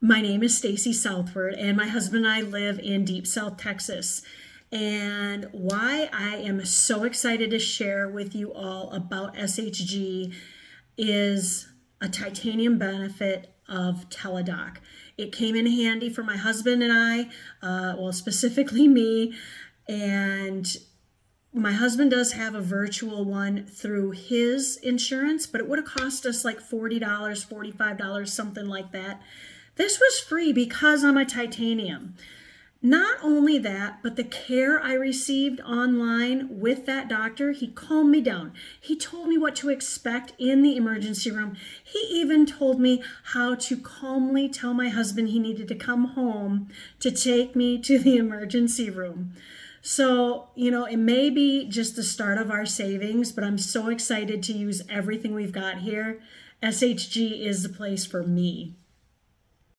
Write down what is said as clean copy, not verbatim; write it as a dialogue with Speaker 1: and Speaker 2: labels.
Speaker 1: My name is Stacy Southward, and my husband and I live in Deep South Texas. And why I am so excited to share with you all about SHG is a titanium benefit of Teladoc. It came in handy for my husband and I, well, specifically me, and my husband does have a virtual one through his insurance, but it would have cost us like $40, $45, something like that. This was free because I'm a titanium. Not only that, but the care I received online with that doctor, he calmed me down. He told me what to expect in the emergency room. He even told me how to calmly tell my husband he needed to come home to take me to the emergency room. So, it may be just the start of our savings, but I'm so excited to use everything we've got here. SHG is the place for me.